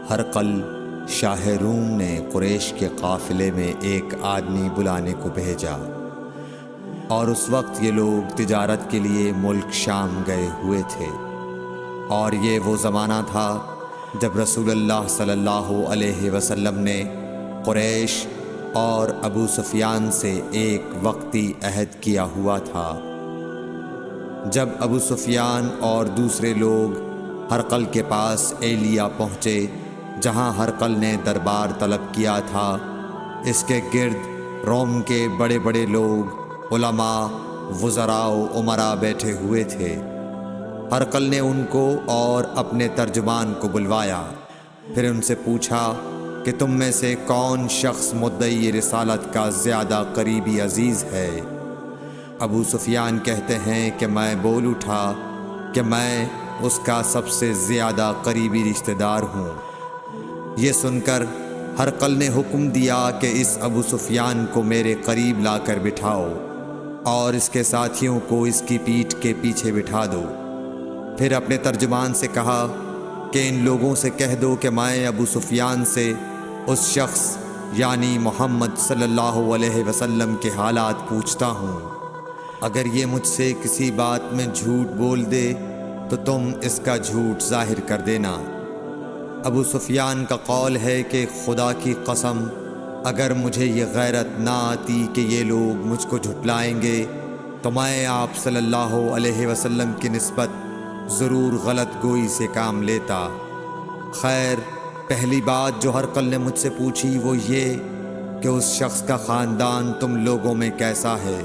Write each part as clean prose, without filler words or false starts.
ہرقل شاہ روم نے قریش کے قافلے میں ایک آدمی بلانے کو بھیجا، اور اس وقت یہ لوگ تجارت کے لیے ملک شام گئے ہوئے تھے، اور یہ وہ زمانہ تھا جب رسول اللہ صلی اللہ علیہ وسلم نے قریش اور ابو سفیان سے ایک وقتی عہد کیا ہوا تھا۔ جب ابو سفیان اور دوسرے لوگ ہرقل کے پاس ایلیا پہنچے جہاں ہرقل نے دربار طلب کیا تھا، اس کے گرد روم کے بڑے بڑے لوگ، علماء، وزراء و امراء بیٹھے ہوئے تھے۔ ہرقل نے ان کو اور اپنے ترجمان کو بلوایا، پھر ان سے پوچھا کہ تم میں سے کون شخص مدعی رسالت کا زیادہ قریبی عزیز ہے؟ ابو سفیان کہتے ہیں کہ میں بول اٹھا کہ میں اس کا سب سے زیادہ قریبی رشتہ دار ہوں۔ یہ سن کر ہرقل نے حکم دیا کہ اس ابو سفیان کو میرے قریب لا کر بٹھاؤ اور اس کے ساتھیوں کو اس کی پیٹھ کے پیچھے بٹھا دو۔ پھر اپنے ترجمان سے کہا کہ ان لوگوں سے کہہ دو کہ میں ابو سفیان سے اس شخص یعنی محمد صلی اللہ علیہ وسلم کے حالات پوچھتا ہوں۔ اگر یہ مجھ سے کسی بات میں جھوٹ بول دے تو تم اس کا جھوٹ ظاہر کر دینا۔ ابو سفیان کا قول ہے کہ خدا کی قسم، اگر مجھے یہ غیرت نہ آتی کہ یہ لوگ مجھ کو جھٹلائیں گے تو میں آپ صلی اللہ علیہ وسلم کی نسبت ضرور غلط گوئی سے کام لیتا۔ خیر، پہلی بات جو ہرقل نے مجھ سے پوچھی وہ یہ کہ اس شخص کا خاندان تم لوگوں میں کیسا ہے؟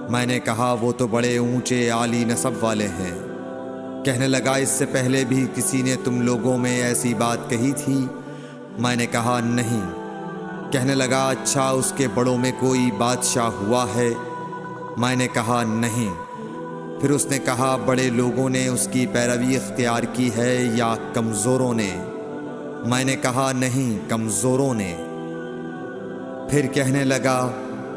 میں نے کہا وہ تو بڑے اونچے عالی نسب والے ہیں۔ کہنے لگا اس سے پہلے بھی کسی نے تم لوگوں میں ایسی بات کہی تھی؟ میں نے کہا نہیں۔ کہنے لگا اچھا اس کے بڑوں میں کوئی بادشاہ ہوا ہے؟ میں نے کہا نہیں۔ پھر اس نے کہا بڑے لوگوں نے اس کی پیروی اختیار کی ہے یا کمزوروں نے؟ میں نے کہا نہیں، کمزوروں نے۔ پھر کہنے لگا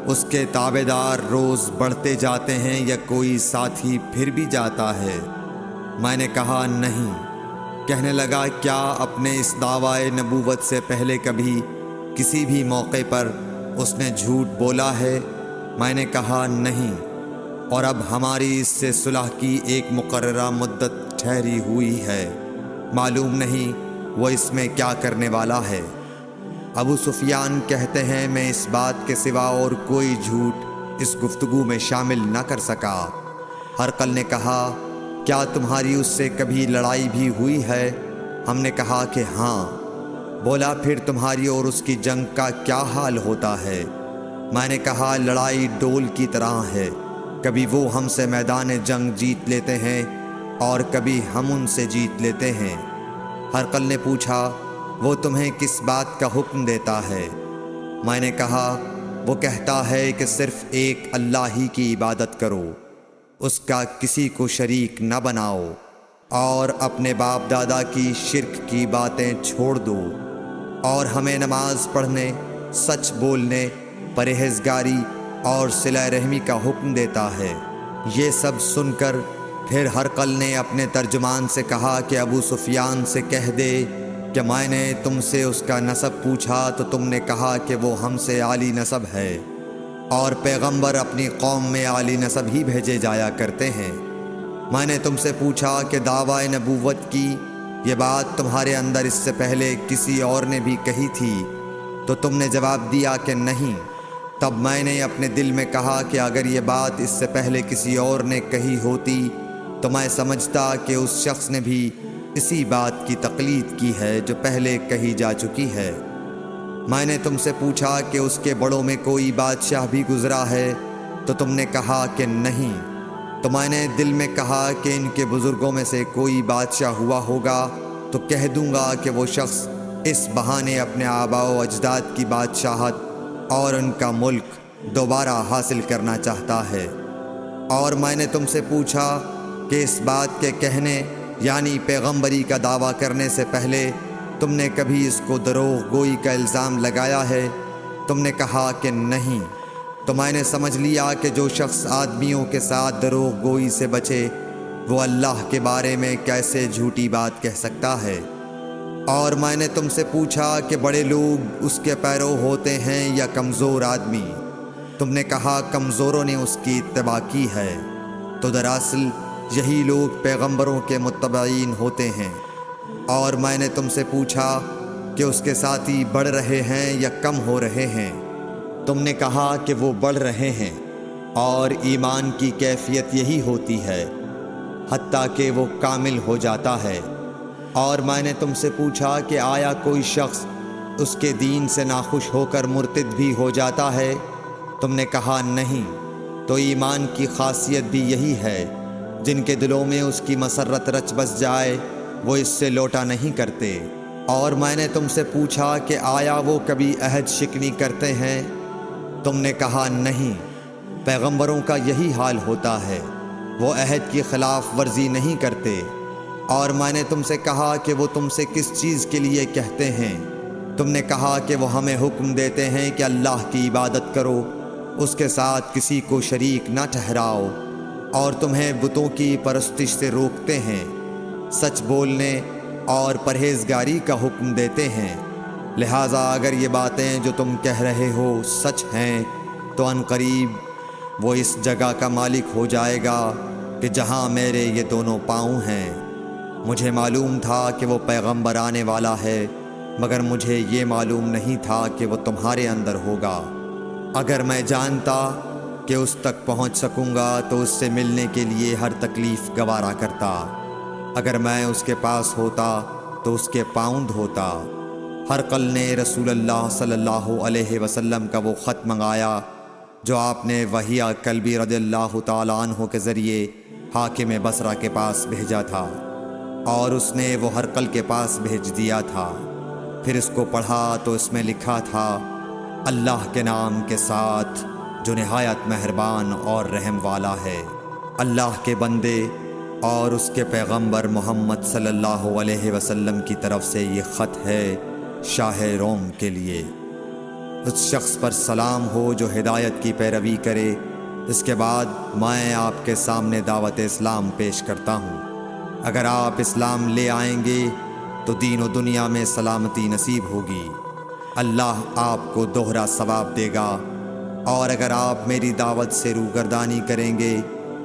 اس کے تابعدار روز بڑھتے جاتے ہیں یا کوئی ساتھی پھر بھی جاتا ہے؟ میں نے کہا نہیں۔ کہنے لگا کیا اپنے اس دعوی نبوت سے پہلے کبھی کسی بھی موقع پر اس نے جھوٹ بولا ہے؟ میں نے کہا نہیں، اور اب ہماری اس سے صلح کی ایک مقررہ مدت ٹھہری ہوئی ہے، معلوم نہیں وہ اس میں کیا کرنے والا ہے۔ ابو سفیان کہتے ہیں میں اس بات کے سوا اور کوئی جھوٹ اس گفتگو میں شامل نہ کر سکا۔ ہرقل نے کہا کیا تمہاری اس سے کبھی لڑائی بھی ہوئی ہے؟ ہم نے کہا کہ ہاں۔ بولا پھر تمہاری اور اس کی جنگ کا کیا حال ہوتا ہے؟ میں نے کہا لڑائی ڈول کی طرح ہے، کبھی وہ ہم سے میدان جنگ جیت لیتے ہیں اور کبھی ہم ان سے جیت لیتے ہیں۔ ہرقل نے پوچھا وہ تمہیں کس بات کا حکم دیتا ہے؟ میں نے کہا وہ کہتا ہے کہ صرف ایک اللہ ہی کی عبادت کرو، اس کا کسی کو شریک نہ بناؤ، اور اپنے باپ دادا کی شرک کی باتیں چھوڑ دو، اور ہمیں نماز پڑھنے، سچ بولنے، پرہیزگاری اور صلہ رحمی کا حکم دیتا ہے۔ یہ سب سن کر پھر ہرقل نے اپنے ترجمان سے کہا کہ ابو سفیان سے کہہ دے کہ میں نے تم سے اس کا نسب پوچھا تو تم نے کہا کہ وہ ہم سے عالی نسب ہے، اور پیغمبر اپنی قوم میں عالی نسب ہی بھیجے جایا کرتے ہیں۔ میں نے تم سے پوچھا کہ دعوی نبوت کی یہ بات تمہارے اندر اس سے پہلے کسی اور نے بھی کہی تھی؟ تو تم نے جواب دیا کہ نہیں۔ تب میں نے اپنے دل میں کہا کہ اگر یہ بات اس سے پہلے کسی اور نے کہی ہوتی تو میں سمجھتا کہ اس شخص نے بھی اسی بات کی تقلید کی ہے جو پہلے کہی جا چکی ہے۔ میں نے تم سے پوچھا کہ اس کے بڑوں میں کوئی بادشاہ بھی گزرا ہے؟ تو تم نے کہا کہ نہیں۔ تو میں نے دل میں کہا کہ ان کے بزرگوں میں سے کوئی بادشاہ ہوا ہوگا تو کہہ دوں گا کہ وہ شخص اس بہانے اپنے آباء و اجداد کی بادشاہت اور ان کا ملک دوبارہ حاصل کرنا چاہتا ہے۔ اور میں نے تم سے پوچھا کہ اس بات کے کہنے یعنی پیغمبری کا دعویٰ کرنے سے پہلے تم نے کبھی اس کو دروغ گوئی کا الزام لگایا ہے؟ تم نے کہا کہ نہیں۔ تو میں نے سمجھ لیا کہ جو شخص آدمیوں کے ساتھ دروغ گوئی سے بچے وہ اللہ کے بارے میں کیسے جھوٹی بات کہہ سکتا ہے۔ اور میں نے تم سے پوچھا کہ بڑے لوگ اس کے پیرو ہوتے ہیں یا کمزور آدمی؟ تم نے کہا کمزوروں نے اس کی اتباع کی ہے۔ تو دراصل یہی لوگ پیغمبروں کے متبعین ہوتے ہیں۔ اور میں نے تم سے پوچھا کہ اس کے ساتھی بڑھ رہے ہیں یا کم ہو رہے ہیں؟ تم نے کہا کہ وہ بڑھ رہے ہیں، اور ایمان کی کیفیت یہی ہوتی ہے حتیٰ کہ وہ کامل ہو جاتا ہے۔ اور میں نے تم سے پوچھا کہ آیا کوئی شخص اس کے دین سے ناخوش ہو کر مرتد بھی ہو جاتا ہے؟ تم نے کہا نہیں۔ تو ایمان کی خاصیت بھی یہی ہے، جن کے دلوں میں اس کی مسرت رچ بس جائے وہ اس سے لوٹا نہیں کرتے۔ اور میں نے تم سے پوچھا کہ آیا وہ کبھی عہد شکنی کرتے ہیں؟ تم نے کہا نہیں۔ پیغمبروں کا یہی حال ہوتا ہے، وہ عہد کی خلاف ورزی نہیں کرتے۔ اور میں نے تم سے کہا کہ وہ تم سے کس چیز کے لیے کہتے ہیں؟ تم نے کہا کہ وہ ہمیں حکم دیتے ہیں کہ اللہ کی عبادت کرو، اس کے ساتھ کسی کو شریک نہ ٹھہراؤ، اور تمہیں بتوں کی پرستش سے روکتے ہیں، سچ بولنے اور پرہیزگاری کا حکم دیتے ہیں۔ لہٰذا اگر یہ باتیں جو تم کہہ رہے ہو سچ ہیں تو عنقریب وہ اس جگہ کا مالک ہو جائے گا کہ جہاں میرے یہ دونوں پاؤں ہیں۔ مجھے معلوم تھا کہ وہ پیغمبر آنے والا ہے، مگر مجھے یہ معلوم نہیں تھا کہ وہ تمہارے اندر ہوگا۔ اگر میں جانتا کہ اس تک پہنچ سکوں گا تو اس سے ملنے کے لیے ہر تکلیف گوارا کرتا۔ اگر میں اس کے پاس ہوتا تو اس کے پاؤں دھوتا۔ ہرقل نے رسول اللہ صلی اللہ علیہ وسلم کا وہ خط منگایا جو آپ نے وحیہ کلبی رضی اللہ تعالیٰ عنہ کے ذریعے حاکم بصرہ کے پاس بھیجا تھا، اور اس نے وہ ہرقل کے پاس بھیج دیا تھا۔ پھر اس کو پڑھا تو اس میں لکھا تھا، اللہ کے نام کے ساتھ جو نہایت مہربان اور رحم والا ہے۔ اللہ کے بندے اور اس کے پیغمبر محمد صلی اللہ علیہ وسلم کی طرف سے یہ خط ہے شاہ روم کے لیے۔ اس شخص پر سلام ہو جو ہدایت کی پیروی کرے۔ اس کے بعد میں آپ کے سامنے دعوت اسلام پیش کرتا ہوں۔ اگر آپ اسلام لے آئیں گے تو دین و دنیا میں سلامتی نصیب ہوگی، اللہ آپ کو دوہرا ثواب دے گا، اور اگر آپ میری دعوت سے روگردانی کریں گے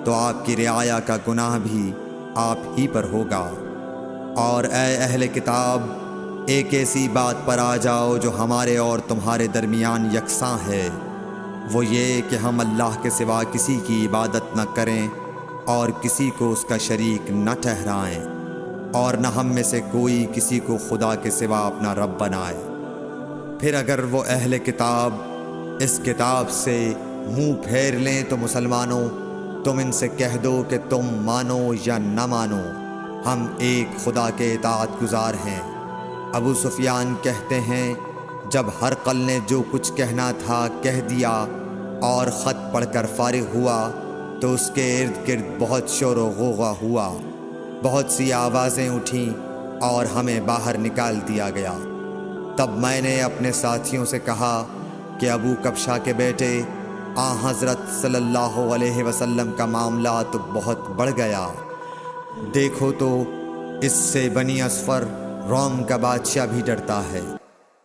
تو آپ کی رعایا کا گناہ بھی آپ ہی پر ہوگا۔ اور اے اہل کتاب، ایک ایسی بات پر آ جاؤ جو ہمارے اور تمہارے درمیان یکساں ہے، وہ یہ کہ ہم اللہ کے سوا کسی کی عبادت نہ کریں اور کسی کو اس کا شریک نہ ٹھہرائیں، اور نہ ہم میں سے کوئی کسی کو خدا کے سوا اپنا رب بنائے۔ پھر اگر وہ اہل کتاب اس کتاب سے منہ پھیر لیں تو مسلمانوں، تم ان سے کہہ دو کہ تم مانو یا نہ مانو، ہم ایک خدا کے اطاعت گزار ہیں۔ ابو سفیان کہتے ہیں، جب ہرقل نے جو کچھ کہنا تھا کہہ دیا اور خط پڑھ کر فارغ ہوا تو اس کے ارد گرد بہت شور و غوغا ہوا، بہت سی آوازیں اٹھیں اور ہمیں باہر نکال دیا گیا۔ تب میں نے اپنے ساتھیوں سے کہا کہ ابو کبشہ کے بیٹے حضرت صلی اللہ علیہ وسلم کا معاملہ تو بہت بڑھ گیا۔ دیکھو تو اس سے بنی اصفر روم کا بادشاہ بھی ڈرتا ہے۔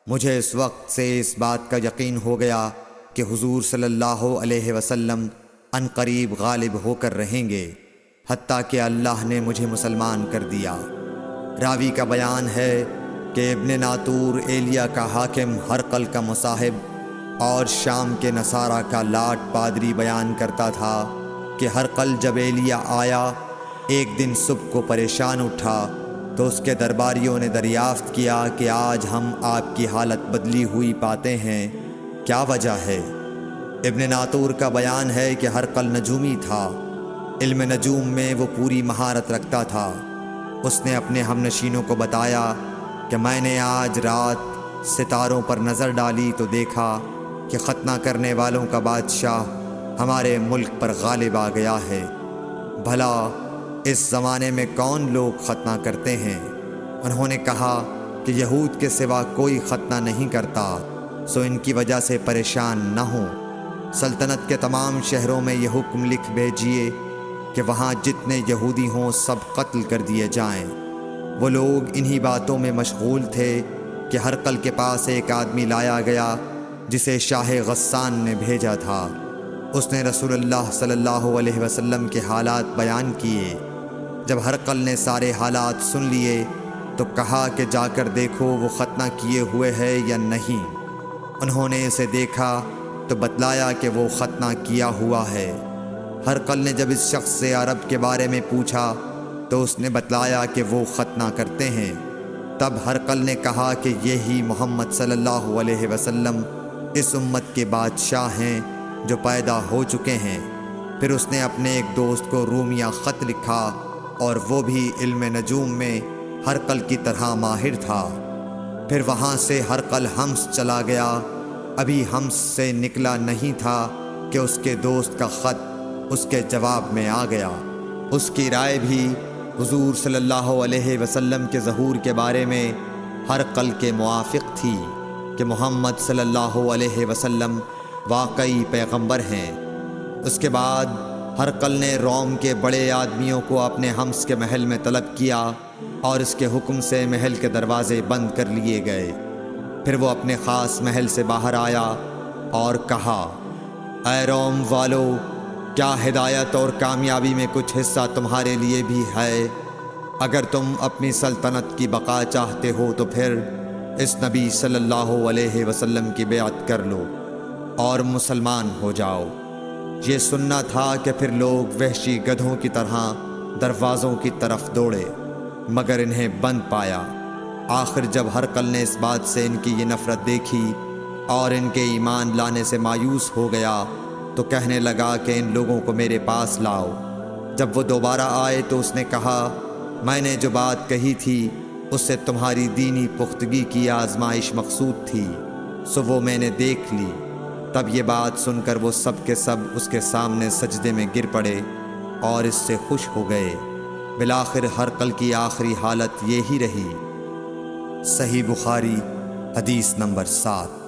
مجھے اس وقت سے اس بات کا یقین ہو گیا کہ حضور صلی اللہ علیہ وسلم عنقریب غالب ہو کر رہیں گے، حتیٰ کہ اللہ نے مجھے مسلمان کر دیا۔ راوی کا بیان ہے کہ ابن ناطور ایلیا کا حاکم ہرقل کا مصاحب اور شام کے نصارہ کا لاٹ پادری بیان کرتا تھا کہ ہرقل جب ایلیا آیا ایک دن صبح کو پریشان اٹھا تو اس کے درباریوں نے دریافت کیا کہ آج ہم آپ کی حالت بدلی ہوئی پاتے ہیں، کیا وجہ ہے؟ ابن ناطور کا بیان ہے کہ ہرقل نجومی تھا، علم نجوم میں وہ پوری مہارت رکھتا تھا۔ اس نے اپنے ہم نشینوں کو بتایا کہ میں نے آج رات ستاروں پر نظر ڈالی تو دیکھا کہ ختنہ کرنے والوں کا بادشاہ ہمارے ملک پر غالب آ گیا ہے۔ بھلا اس زمانے میں کون لوگ ختنہ کرتے ہیں؟ انہوں نے کہا کہ یہود کے سوا کوئی ختنہ نہیں کرتا، سو ان کی وجہ سے پریشان نہ ہوں۔ سلطنت کے تمام شہروں میں یہ حکم لکھ بھیجیے کہ وہاں جتنے یہودی ہوں سب قتل کر دیے جائیں۔ وہ لوگ انہی باتوں میں مشغول تھے کہ ہرقل کے پاس ایک آدمی لایا گیا جسے شاہ غسان نے بھیجا تھا۔ اس نے رسول اللہ صلی اللہ علیہ وسلم کے حالات بیان کیے۔ جب ہرقل نے سارے حالات سن لیے تو کہا کہ جا کر دیکھو وہ ختنہ کیے ہوئے ہے یا نہیں۔ انہوں نے اسے دیکھا تو بتلایا کہ وہ ختنہ کیا ہوا ہے۔ ہرقل نے جب اس شخص سے عرب کے بارے میں پوچھا تو اس نے بتلایا کہ وہ ختنہ کرتے ہیں۔ تب ہرقل نے کہا کہ یہی محمد صلی اللہ علیہ وسلم اس امت کے بادشاہ ہیں جو پیدا ہو چکے ہیں۔ پھر اس نے اپنے ایک دوست کو رومیہ خط لکھا، اور وہ بھی علم نجوم میں ہرقل کی طرح ماہر تھا۔ پھر وہاں سے ہرقل حمص چلا گیا۔ ابھی حمص سے نکلا نہیں تھا کہ اس کے دوست کا خط اس کے جواب میں آ گیا۔ اس کی رائے بھی حضور صلی اللہ علیہ وسلم کے ظہور کے بارے میں ہرقل کے موافق تھی کہ محمد صلی اللہ علیہ وسلم واقعی پیغمبر ہیں۔ اس کے بعد ہرقل نے روم کے بڑے آدمیوں کو اپنے حمص کے محل میں طلب کیا، اور اس کے حکم سے محل کے دروازے بند کر لیے گئے۔ پھر وہ اپنے خاص محل سے باہر آیا اور کہا، اے روم والو، کیا ہدایت اور کامیابی میں کچھ حصہ تمہارے لیے بھی ہے؟ اگر تم اپنی سلطنت کی بقا چاہتے ہو تو پھر اس نبی صلی اللہ علیہ وسلم کی بیعت کر لو اور مسلمان ہو جاؤ۔ یہ سننا تھا کہ پھر لوگ وحشی گدھوں کی طرح دروازوں کی طرف دوڑے، مگر انہیں بند پایا۔ آخر جب ہرقل نے اس بات سے ان کی یہ نفرت دیکھی اور ان کے ایمان لانے سے مایوس ہو گیا تو کہنے لگا کہ ان لوگوں کو میرے پاس لاؤ۔ جب وہ دوبارہ آئے تو اس نے کہا، میں نے جو بات کہی تھی اس سے تمہاری دینی پختگی کی آزمائش مقصود تھی، سو وہ میں نے دیکھ لی۔ تب یہ بات سن کر وہ سب کے سب اس کے سامنے سجدے میں گر پڑے اور اس سے خوش ہو گئے۔ بالآخر ہرقل کی آخری حالت یہی رہی۔ صحیح بخاری حدیث نمبر 7۔